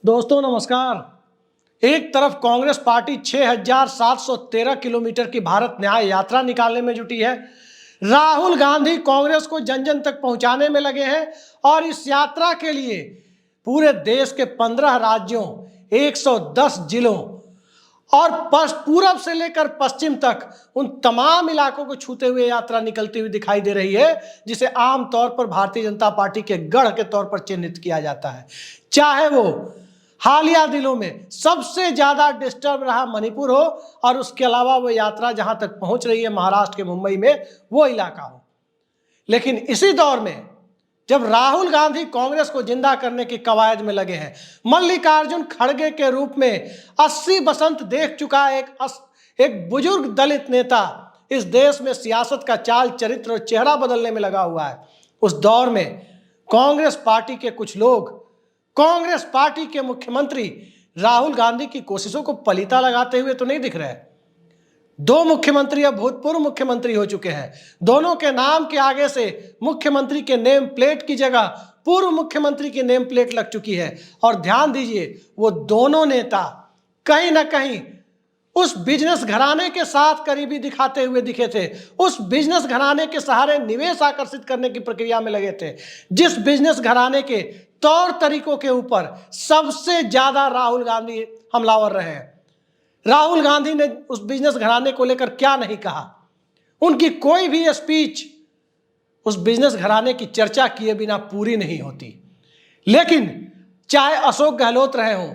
दोस्तों नमस्कार। एक तरफ कांग्रेस पार्टी 6,713 किलोमीटर की भारत न्याय यात्रा निकालने में जुटी है। राहुल गांधी कांग्रेस को जन जन तक पहुंचाने में लगे हैं और इस यात्रा के लिए पूरे देश के 15 राज्यों, 110 जिलों और पूरब से लेकर पश्चिम तक उन तमाम इलाकों को छूते हुए यात्रा निकलती हुई दिखाई दे रही है, जिसे आमतौर पर भारतीय जनता पार्टी के गढ़ के तौर पर चिन्हित किया जाता है। चाहे वो हालिया दिनों में सबसे ज्यादा डिस्टर्ब रहा मणिपुर हो और उसके अलावा वो यात्रा जहां तक पहुंच रही है महाराष्ट्र के मुंबई में वो इलाका हो। लेकिन इसी दौर में जब राहुल गांधी कांग्रेस को जिंदा करने की कवायद में लगे हैं, मल्लिकार्जुन खड़गे के रूप में 80 बसंत देख चुका एक बुजुर्ग दलित नेता इस देश में सियासत का चाल चरित्र और चेहरा बदलने में लगा हुआ है, उस दौर में कांग्रेस पार्टी के कुछ लोग कांग्रेस पार्टी के मुख्यमंत्री राहुल गांधी की कोशिशों को पलीता लगाते हुए तो नहीं दिख रहे। दो मुख्यमंत्री अब भूतपूर्व मुख्यमंत्री हो चुके हैं। दोनों के नाम के आगे से मुख्यमंत्री के नेम प्लेट की जगह पूर्व मुख्यमंत्री की नेम प्लेट लग चुकी है। और ध्यान दीजिए, वो दोनों नेता कहीं ना कहीं उस बिजनेस घराने के साथ करीबी दिखाते हुए दिखे थे। उस बिजनेस घराने के सहारे निवेश आकर्षित करने की प्रक्रिया में लगे थे, जिस बिजनेस घराने के तौर तरीकों के ऊपर सबसे ज्यादा राहुल गांधी हमलावर रहे हैं। राहुल गांधी ने उस बिजनेस घराने को लेकर क्या नहीं कहा। उनकी कोई भी स्पीच उस बिजनेस घराने की चर्चा किए बिना पूरी नहीं होती। लेकिन चाहे अशोक गहलोत रहे हों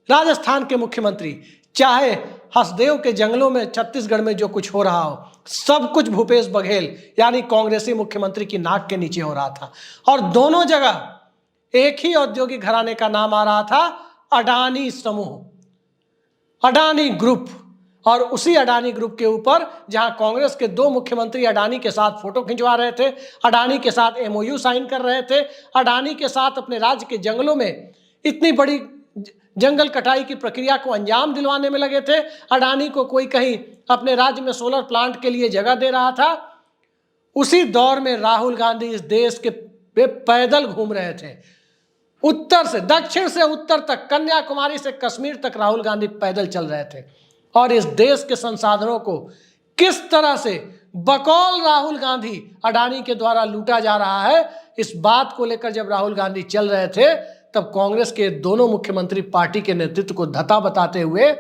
राजस्थान के मुख्यमंत्री, चाहे हसदेव के जंगलों में छत्तीसगढ़ में जो कुछ हो रहा हो, सब कुछ भूपेश बघेल यानी कांग्रेसी मुख्यमंत्री की नाक के नीचे हो रहा था। और दोनों जगह एक ही औद्योगिक घराने का नाम आ रहा था, अडानी समूह, अडानी ग्रुप। और उसी अडानी ग्रुप के ऊपर जहां कांग्रेस के दो मुख्यमंत्री अडानी के साथ फोटो खिंचवा रहे थे, अडानी के साथ एमओयू साइन कर रहे थे, अडानी के साथ अपने राज्य के जंगलों में इतनी बड़ी जंगल कटाई की प्रक्रिया को अंजाम दिलवाने में लगे थे, अडानी को कोई कहीं अपने राज्य में सोलर प्लांट के लिए जगह दे रहा था, उसी दौर में राहुल गांधी इस देश के पैदल घूम रहे थे। उत्तर से दक्षिण से उत्तर तक, कन्याकुमारी से कश्मीर तक राहुल गांधी पैदल चल रहे थे। और इस देश के संसाधनों को किस तरह से बकौल राहुल गांधी अडानी के द्वारा लूटा जा रहा है, इस बात को लेकर जब राहुल गांधी चल रहे थे तब कांग्रेस के दोनों मुख्यमंत्री पार्टी के नेतृत्व को धता बताते हुए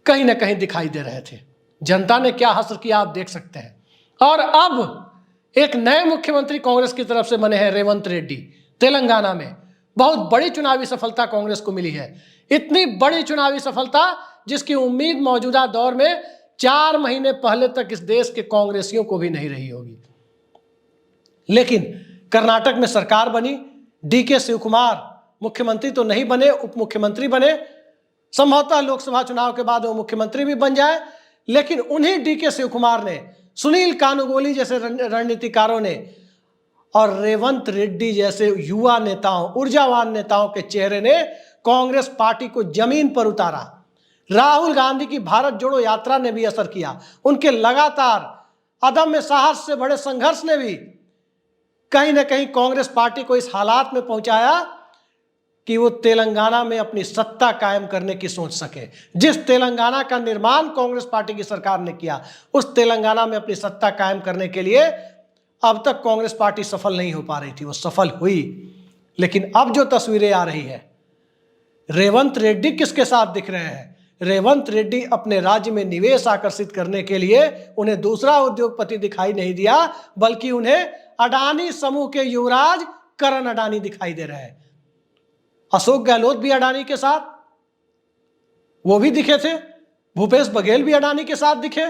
कहीं ना कहीं दिखाई दे रहे थे। जनता ने क्या हश्र किया आप देख सकते हैं। और अब एक नए मुख्यमंत्री कांग्रेस की तरफ से बने हैं रेवंत रेड्डी। तेलंगाना में बहुत बड़ी चुनावी सफलता कांग्रेस को मिली है, इतनी बड़ी चुनावी सफलता जिसकी उम्मीद मौजूदा दौर में 4 महीने पहले तक इस देश के कांग्रेसियों को भी नहीं रही होगी। लेकिन कर्नाटक में सरकार बनी, डीके शिव कुमार मुख्यमंत्री तो नहीं बने, उप मुख्यमंत्री बने। संभवतः लोकसभा चुनाव के बाद वो मुख्यमंत्री भी बन जाए, लेकिन उन्हीं डीके शिव कुमार ने, सुनील कानुगोली जैसे रणनीतिकारों ने और रेवंत रेड्डी जैसे युवा नेताओं, ऊर्जावान नेताओं के चेहरे ने कांग्रेस पार्टी को जमीन पर उतारा। राहुल गांधी की भारत जोड़ो यात्रा ने भी असर किया। उनके लगातार अदम्य साहस से बड़े संघर्ष ने भी कहीं ना कहीं कांग्रेस पार्टी को इस हालात में पहुंचाया कि वो तेलंगाना में अपनी सत्ता कायम करने की सोच सके। जिस तेलंगाना का निर्माण कांग्रेस पार्टी की सरकार ने किया, उस तेलंगाना में अपनी सत्ता कायम करने के लिए अब तक कांग्रेस पार्टी सफल नहीं हो पा रही थी। वो सफल हुई, लेकिन अब जो तस्वीरें आ रही है, रेवंत रेड्डी किसके साथ दिख रहे हैं? रेवंत रेड्डी अपने राज्य में निवेश आकर्षित करने के लिए उन्हें दूसरा उद्योगपति दिखाई नहीं दिया, बल्कि उन्हें अडानी समूह के युवराज करण अडानी दिखाई दे रहे हैं। अशोक गहलोत भी अडानी के साथ, वो भी दिखे थे, भूपेश बघेल भी अडानी के साथ दिखे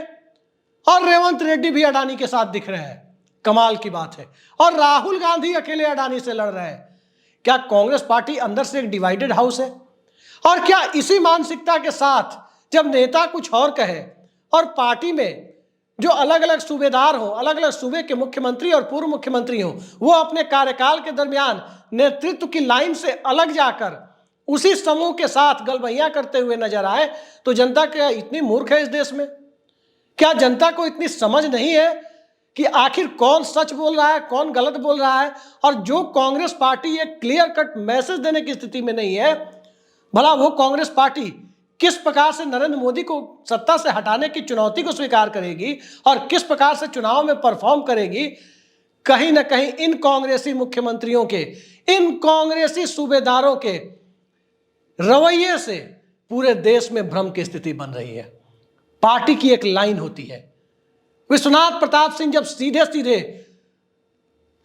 और रेवंत रेड्डी भी अडानी के साथ दिख रहे हैं। कमाल की बात है। और राहुल गांधी अकेले अडानी से लड़ रहे हैं। क्या कांग्रेस पार्टी अंदर से एक डिवाइडेड हाउस है? और क्या इसी मानसिकता के साथ जब नेता कुछ और कहे और पार्टी में जो अलग अलग सूबेदार हो, अलग अलग सूबे के मुख्यमंत्री और पूर्व मुख्यमंत्री हो, वो अपने कार्यकाल के दरमियान नेतृत्व की लाइन से अलग जाकर उसी समूह के साथ गलबैया करते हुए नजर आए, तो जनता क्या इतनी मूर्ख है इस देश में? क्या जनता को इतनी समझ नहीं है कि आखिर कौन सच बोल रहा है, कौन गलत बोल रहा है। और जो कांग्रेस पार्टी एक क्लियर कट मैसेज देने की स्थिति में नहीं है, भला वो कांग्रेस पार्टी किस प्रकार से नरेंद्र मोदी को सत्ता से हटाने की चुनौती को स्वीकार करेगी और किस प्रकार से चुनाव में परफॉर्म करेगी। कहीं ना कहीं इन कांग्रेसी मुख्यमंत्रियों के, इन कांग्रेसी सूबेदारों के रवैये से पूरे देश में भ्रम की स्थिति बन रही है। पार्टी की एक लाइन होती है। विश्वनाथ प्रताप सिंह जब सीधे सीधे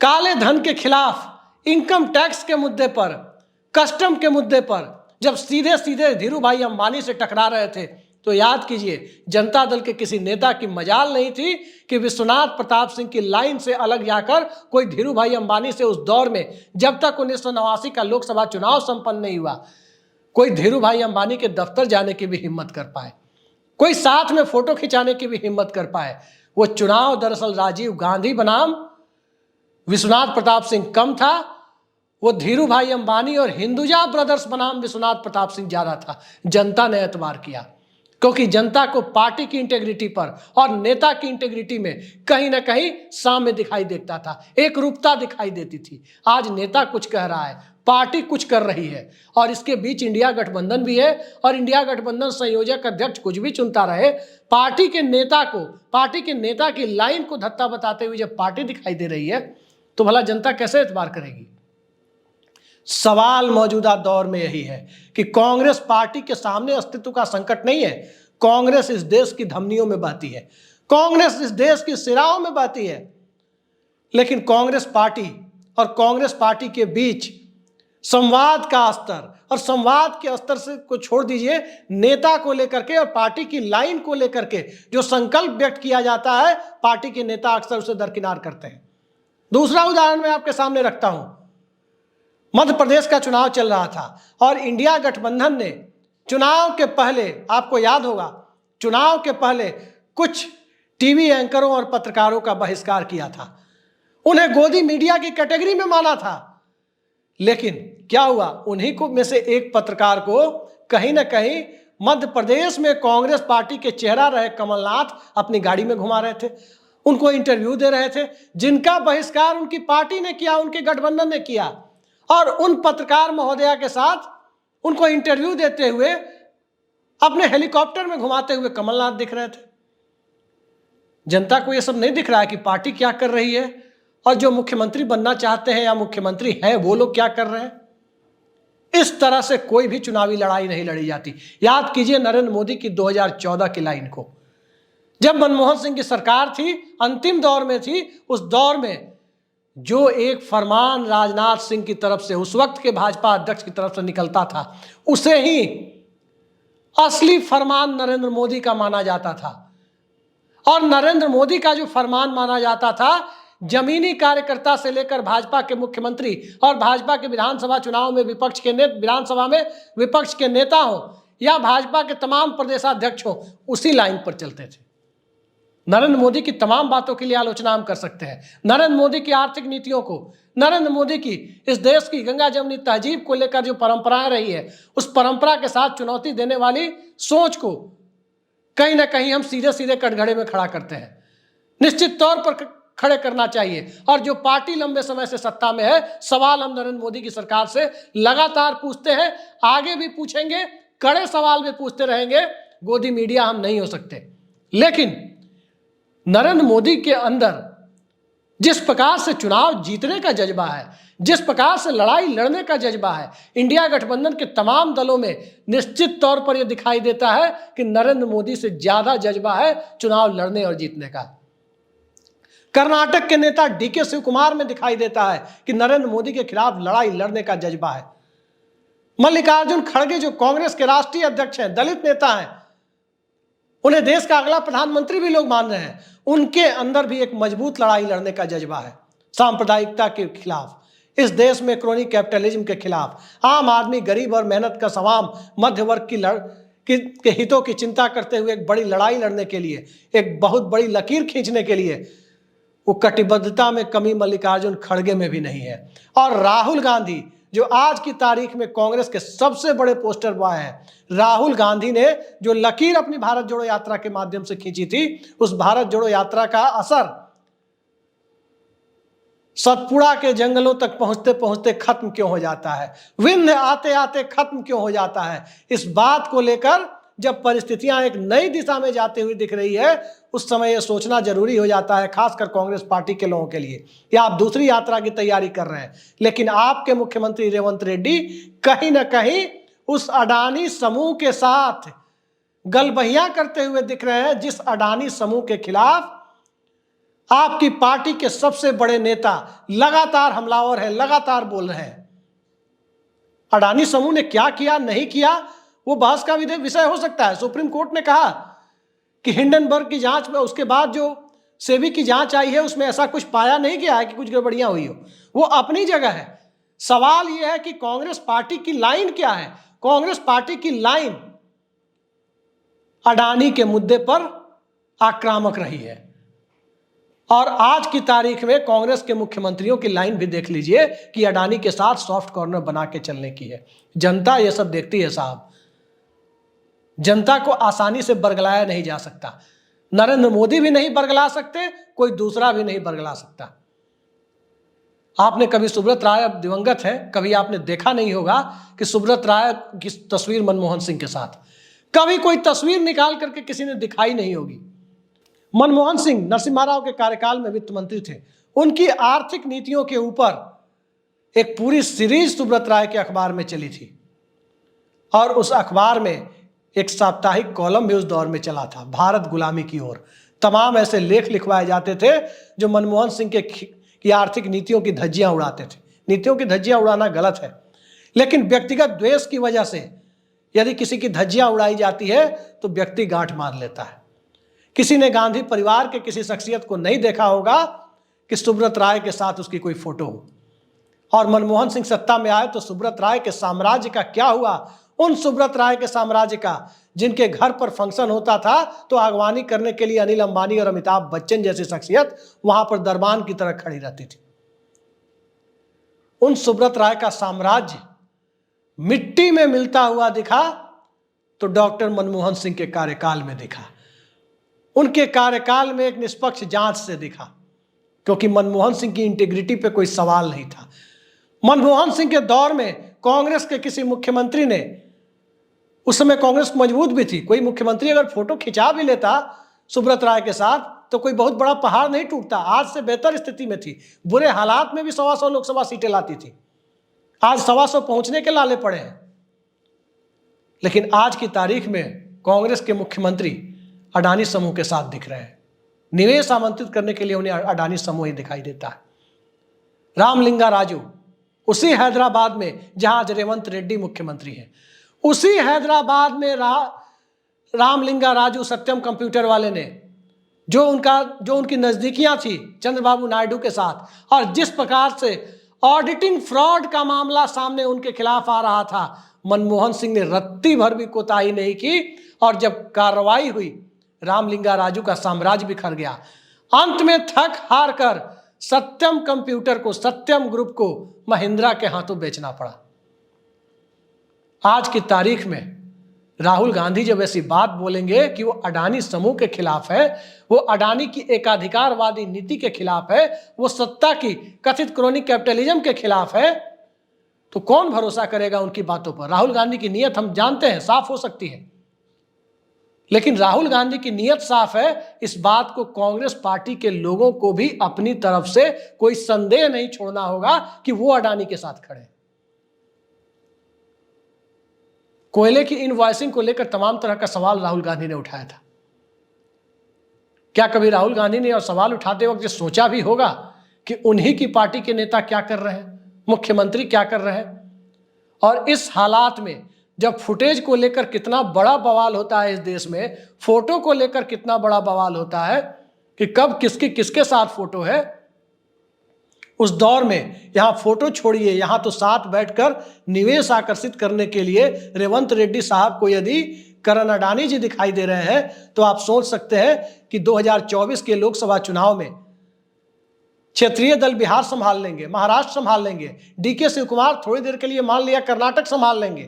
काले धन के खिलाफ, इनकम टैक्स के मुद्दे पर, कस्टम के मुद्दे पर जब सीधे सीधे धीरू भाई अंबानी से टकरा रहे थे, तो याद कीजिए जनता दल के किसी नेता की मजाल नहीं थी कि विश्वनाथ प्रताप सिंह की लाइन से अलग जाकर कोई धीरू भाई अंबानी से उस दौर में, जब तक 1989 का लोकसभा चुनाव संपन्न नहीं हुआ, कोई धीरू भाई अंबानी के दफ्तर जाने की भी हिम्मत कर पाए, कोई साथ में फोटो खिंचाने की भी हिम्मत कर पाए। वो चुनाव दरअसल राजीव गांधी बनाम विश्वनाथ प्रताप सिंह कम था, वो धीरू भाई अंबानी और हिंदुजा ब्रदर्स बनाम विश्वनाथ प्रताप सिंह ज्यादा था। जनता ने एतबार किया क्योंकि जनता को पार्टी की इंटेग्रिटी पर और नेता की इंटेग्रिटी में कहीं ना कहीं साम्य दिखाई देता था, एक रूपता दिखाई देती थी। आज नेता कुछ कह रहा है, पार्टी कुछ कर रही है, और इसके बीच इंडिया गठबंधन भी है, और इंडिया गठबंधन संयोजक अध्यक्ष कुछ भी चुनता रहे, पार्टी के नेता को, पार्टी के नेता की लाइन को धत्ता बताते हुए जब पार्टी दिखाई दे रही है, तो भला जनता कैसे एतबार करेगी। सवाल मौजूदा दौर में यही है कि कांग्रेस पार्टी के सामने अस्तित्व का संकट नहीं है। कांग्रेस इस देश की धमनियों में बहती है, कांग्रेस इस देश की सिराओं में बहती है, लेकिन कांग्रेस पार्टी और कांग्रेस पार्टी के बीच संवाद का स्तर, और संवाद के स्तर से को छोड़ दीजिए, नेता को लेकर के और पार्टी की लाइन को लेकर के जो संकल्प व्यक्त किया जाता है, पार्टी के नेता अक्सर उसे दरकिनार करते हैं। दूसरा उदाहरण मैं आपके सामने रखता हूं। मध्य प्रदेश का चुनाव चल रहा था और इंडिया गठबंधन ने चुनाव के पहले, आपको याद होगा, चुनाव के पहले कुछ टीवी एंकरों और पत्रकारों का बहिष्कार किया था, उन्हें गोदी मीडिया की कैटेगरी में माना था। लेकिन क्या हुआ, उन्हीं को में से एक पत्रकार को कहीं ना कहीं मध्य प्रदेश में कांग्रेस पार्टी के चेहरा रहे कमलनाथ अपनी गाड़ी में घुमा रहे थे, उनको इंटरव्यू दे रहे थे, जिनका बहिष्कार उनकी पार्टी ने किया, उनके गठबंधन ने किया। और उन पत्रकार महोदया के साथ उनको इंटरव्यू देते हुए अपने हेलीकॉप्टर में घुमाते हुए कमलनाथ दिख रहे थे। जनता को यह सब नहीं दिख रहा है कि पार्टी क्या कर रही है और जो मुख्यमंत्री बनना चाहते हैं या मुख्यमंत्री हैं वो लोग क्या कर रहे हैं। इस तरह से कोई भी चुनावी लड़ाई नहीं लड़ी जाती। याद कीजिए नरेंद्र मोदी की 2014 की लाइन को, जब मनमोहन सिंह की सरकार थी, अंतिम दौर में थी, उस दौर में जो एक फरमान राजनाथ सिंह की तरफ से, उस वक्त के भाजपा अध्यक्ष की तरफ से निकलता था, उसे ही असली फरमान नरेंद्र मोदी का माना जाता था। और नरेंद्र मोदी का जो फरमान माना जाता था, जमीनी कार्यकर्ता से लेकर भाजपा के मुख्यमंत्री और भाजपा के विधानसभा चुनाव में विधानसभा में विपक्ष के नेता हो या भाजपा के तमाम प्रदेशाध्यक्ष हो, उसी लाइन पर चलते थे। नरेंद्र मोदी की तमाम बातों के लिए आलोचना हम कर सकते हैं, नरेंद्र मोदी की आर्थिक नीतियों को, नरेंद्र मोदी की इस देश की गंगा जमुनी तहजीब को लेकर जो परंपराएं रही है, उस परंपरा के साथ चुनौती देने वाली सोच को कहीं ना कहीं हम सीधे सीधे कटघरे में खड़ा करते हैं। निश्चित तौर पर खड़े करना चाहिए। और जो पार्टी लंबे समय से सत्ता में है, सवाल हम नरेंद्र मोदी की सरकार से लगातार पूछते हैं, आगे भी पूछेंगे, कड़े सवाल भी पूछते रहेंगे। गोदी मीडिया हम नहीं हो सकते, लेकिन नरेंद्र मोदी के अंदर जिस प्रकार से चुनाव जीतने का जज्बा है, जिस प्रकार से लड़ाई लड़ने का जज्बा है, इंडिया गठबंधन के तमाम दलों में निश्चित तौर पर यह दिखाई देता है कि नरेंद्र मोदी से ज्यादा जज्बा है चुनाव लड़ने और जीतने का। कर्नाटक के नेता डीके शिव कुमार में दिखाई देता है कि नरेंद्र मोदी के खिलाफ लड़ाई लड़ने का जज्बा है। मल्लिकार्जुन खड़गे जो कांग्रेस के राष्ट्रीय अध्यक्ष हैं, दलित नेता हैं, उन्हें देश का अगला प्रधानमंत्री भी लोग मान रहे हैं, उनके अंदर भी एक मजबूत लड़ाई लड़ने का जज्बा है। सांप्रदायिकता के खिलाफ, इस देश में क्रोनी कैपिटलिज्म के खिलाफ, आम आदमी, गरीब और मेहनत का सवाम मध्य वर्ग के हितों की चिंता करते हुए एक बड़ी लड़ाई लड़ने के लिए, एक बहुत बड़ी लकीर खींचने के लिए वो कटिबद्धता में कमी मल्लिकार्जुन खड़गे में भी नहीं है। और राहुल गांधी जो आज की तारीख में कांग्रेस के सबसे बड़े पोस्टर बॉय हैं, राहुल गांधी ने जो लकीर अपनी भारत जोड़ो यात्रा के माध्यम से खींची थी, उस भारत जोड़ो यात्रा का असर सतपुड़ा के जंगलों तक पहुंचते पहुंचते खत्म क्यों हो जाता है, विंध्य आते आते खत्म क्यों हो जाता है। इस बात को लेकर जब परिस्थितियां एक नई दिशा में जाती हुई दिख रही है, उस समय यह सोचना जरूरी हो जाता है, खासकर कांग्रेस पार्टी के लोगों के लिए कि आप दूसरी यात्रा की तैयारी कर रहे हैं, लेकिन आपके मुख्यमंत्री रेवंत रेड्डी कहीं ना कहीं उस अडानी समूह के साथ गलबहियां करते हुए दिख रहे हैं, जिस अडानी समूह के खिलाफ आपकी पार्टी के सबसे बड़े नेता लगातार हमलावर है, लगातार बोल रहे हैं। अडानी समूह ने क्या किया नहीं किया वो बहस का विषय हो सकता है। सुप्रीम कोर्ट ने कहा कि हिंडनबर्ग की जांच में, उसके बाद जो सेबी की जांच आई है, उसमें ऐसा कुछ पाया नहीं गया है कि कुछ गड़बड़ियां हुई हो, वो अपनी जगह है। सवाल यह है कि कांग्रेस पार्टी की लाइन क्या है। कांग्रेस पार्टी की लाइन अडानी के मुद्दे पर आक्रामक रही है, और आज की तारीख में कांग्रेस के मुख्यमंत्रियों की लाइन भी देख लीजिए कि अडानी के साथ सॉफ्ट कॉर्नर बना के चलने की है। जनता ये सब देखती है साहब, जनता को आसानी से बरगलाया नहीं जा सकता। नरेंद्र मोदी भी नहीं बरगला सकते, कोई दूसरा भी नहीं बरगला सकता। आपने कभी सुब्रत राय, अब दिवंगत है, कभी आपने देखा नहीं होगा कि सुब्रत राय की तस्वीर मनमोहन सिंह के साथ कभी कोई तस्वीर निकाल करके किसी ने दिखाई नहीं होगी। मनमोहन सिंह नरसिम्हा राव के कार्यकाल में वित्त मंत्री थे, उनकी आर्थिक नीतियों के ऊपर एक पूरी सीरीज सुब्रत राय के अखबार में चली थी, और उस अखबार में एक साप्ताहिक कॉलम भी उस दौर में चला था, भारत गुलामी की ओर। तमाम ऐसे लेख लिखवाए जाते थे जो मनमोहन सिंह की आर्थिक नीतियों की धज्जियां उड़ाते थे। नीतियों की धज्जियां उड़ाना गलत है, लेकिन व्यक्तिगत द्वेष की वजह से यदि किसी की धज्जियां उड़ाई जाती है तो व्यक्ति गांठ मार लेता है। किसी ने गांधी परिवार के किसी शख्सियत को नहीं देखा होगा कि सुब्रत राय के साथ उसकी कोई फोटो हो, और मनमोहन सिंह सत्ता में आए तो सुब्रत राय के साम्राज्य का क्या हुआ। उन सुब्रत राय के साम्राज्य का जिनके घर पर फंक्शन होता था तो अगवानी करने के लिए अनिल अंबानी और अमिताभ बच्चन जैसी शख्सियत वहां पर दरबान की तरह खड़ी रहती थी। उन सुब्रत राय का साम्राज्य मिट्टी में मिलता हुआ दिखा तो डॉक्टर मनमोहन सिंह के कार्यकाल में दिखा। उनके कार्यकाल में एक निष्पक्ष जांच से दिखा, क्योंकि मनमोहन सिंह की इंटीग्रिटी पे कोई सवाल नहीं था। मनमोहन सिंह के दौर में कांग्रेस के किसी मुख्यमंत्री ने, उस समय कांग्रेस मजबूत भी थी, कोई मुख्यमंत्री अगर फोटो खिंचा भी लेता सुब्रत राय के साथ तो कोई बहुत बड़ा पहाड़ नहीं टूटता। आज से बेहतर स्थिति में थी, बुरे हालात में भी 125 लोकसभा सीटें लाती थी, आज 125 पहुंचने के लाले पड़े हैं। लेकिन आज की तारीख में कांग्रेस के मुख्यमंत्री अडानी समूह के साथ दिख रहे हैं। निवेश आमंत्रित करने के लिए उन्हें अडानी समूह ही दिखाई देता है। रामलिंगा राजू, उसी हैदराबाद में जहां आज रेवंत रेड्डी मुख्यमंत्री हैं, उसी हैदराबाद में रामलिंगा राजू सत्यम कंप्यूटर वाले ने जो उनकी नजदीकियां थी चंद्रबाबू नायडू के साथ, और जिस प्रकार से ऑडिटिंग फ्रॉड का मामला सामने उनके खिलाफ आ रहा था, मनमोहन सिंह ने रत्ती भर भी कोताही नहीं की, और जब कार्रवाई हुई रामलिंगा राजू का साम्राज्य बिखर गया। अंत में थक हार कर सत्यम कंप्यूटर को, सत्यम ग्रुप को महिंद्रा के हाथों बेचना पड़ा। आज की तारीख में राहुल गांधी जब ऐसी बात बोलेंगे कि वो अडानी समूह के खिलाफ है, वो अडानी की एकाधिकारवादी नीति के खिलाफ है, वो सत्ता की कथित क्रोनिक कैपिटलिज्म के खिलाफ है, तो कौन भरोसा करेगा उनकी बातों पर। राहुल गांधी की नीयत हम जानते हैं साफ हो सकती है, लेकिन राहुल गांधी की नीयत साफ है, इस बात को कांग्रेस पार्टी के लोगों को भी अपनी तरफ से कोई संदेह नहीं छोड़ना होगा कि वो अडानी के साथ खड़े। कोयले की इनवॉइसिंग को लेकर तमाम तरह का सवाल राहुल गांधी ने उठाया था। क्या कभी राहुल गांधी ने और सवाल उठाते वक्त ये सोचा भी होगा कि उन्हीं की पार्टी के नेता क्या कर रहे हैं, मुख्यमंत्री क्या कर रहे हैं। और इस हालात में जब फुटेज को लेकर कितना बड़ा बवाल होता है इस देश में, फोटो को लेकर कितना बड़ा बवाल होता है कि कब किसकी किसके साथ फोटो है, उस दौर में यहां फोटो छोड़िए, यहां तो साथ बैठकर निवेश आकर्षित करने के लिए रेवंत रेड्डी साहब को यदि करण अडानी जी दिखाई दे रहे हैं तो आप सोच सकते हैं कि 2024 के लोकसभा चुनाव में क्षेत्रीय दल बिहार संभाल लेंगे, महाराष्ट्र संभाल लेंगे, डीके शिव कुमार थोड़ी देर के लिए मान लिया कर्नाटक संभाल लेंगे,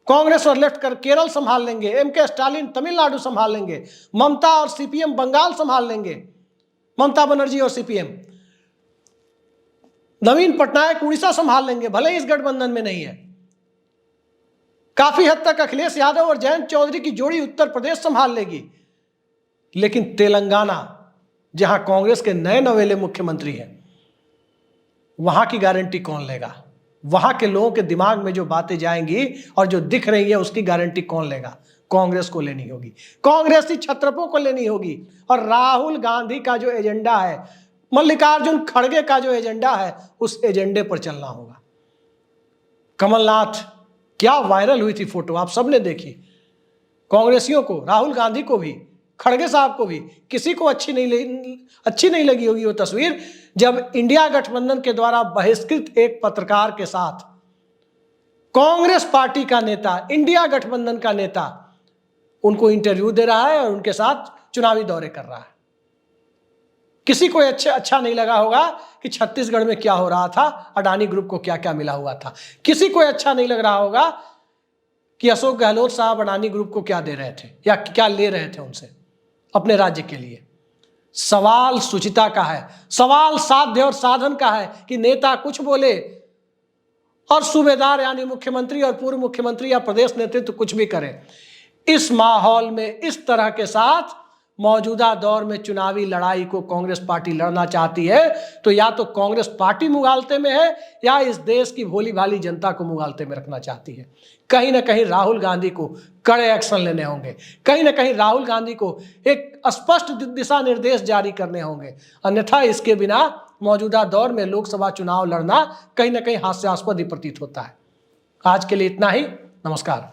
कांग्रेस और लेफ्ट कर केरल संभाल लेंगे, एमके स्टालिन तमिलनाडु संभाल लेंगे, ममता और सीपीएम बंगाल संभाल लेंगे, ममता बनर्जी और सीपीएम। नवीन पटनायक उड़ीसा संभाल लेंगे, भले ही इस गठबंधन में नहीं है। काफी हद तक अखिलेश यादव और जयंत चौधरी की जोड़ी उत्तर प्रदेश संभाल लेगी। लेकिन तेलंगाना, जहां कांग्रेस के नए नवेले मुख्यमंत्री हैं, वहां की गारंटी कौन लेगा? वहां के लोगों के दिमाग में जो बातें जाएंगी और जो दिख रही है, उसकी गारंटी कौन लेगा? कांग्रेस को लेनी होगी, कांग्रेसी छत्रपों को लेनी होगी। और राहुल गांधी का जो एजेंडा है, मल्लिकार्जुन खड़गे का जो एजेंडा है, उस एजेंडे पर चलना होगा। कमलनाथ, क्या वायरल हुई थी फोटो, आप सबने देखी। कांग्रेसियों को, राहुल गांधी को भी, खड़गे साहब को भी, किसी को अच्छी नहीं लगी होगी वो तस्वीर, जब इंडिया गठबंधन के द्वारा बहिष्कृत एक पत्रकार के साथ कांग्रेस पार्टी का नेता, इंडिया गठबंधन का नेता, उनको इंटरव्यू दे रहा है और उनके साथ चुनावी दौरे कर रहा है। किसी को अच्छा नहीं लगा होगा कि छत्तीसगढ़ में क्या हो रहा था, अडानी ग्रुप को क्या क्या मिला हुआ था। किसी को अच्छा नहीं लग रहा होगा कि अशोक गहलोत साहब अडानी ग्रुप को क्या दे रहे थे या क्या ले रहे थे उनसे अपने राज्य के लिए। सवाल सुचिता का है, सवाल साध्य और साधन का है कि नेता कुछ बोले और सूबेदार यानी मुख्यमंत्री और पूर्व मुख्यमंत्री या प्रदेश नेतृत्व कुछ भी करे। इस माहौल में, इस तरह के साथ मौजूदा दौर में चुनावी लड़ाई को कांग्रेस पार्टी लड़ना चाहती है, तो या तो कांग्रेस पार्टी मुगालते में है या इस देश की भोली भाली जनता को मुगालते में रखना चाहती है। कहीं ना कहीं राहुल गांधी को कड़े एक्शन लेने होंगे, कहीं ना कहीं राहुल गांधी को एक स्पष्ट दिशा निर्देश जारी करने होंगे, अन्यथा इसके बिना मौजूदा दौर में लोकसभा चुनाव लड़ना कहीं ना कहीं हास्यास्पद ही प्रतीत होता है। आज के लिए इतना ही, नमस्कार।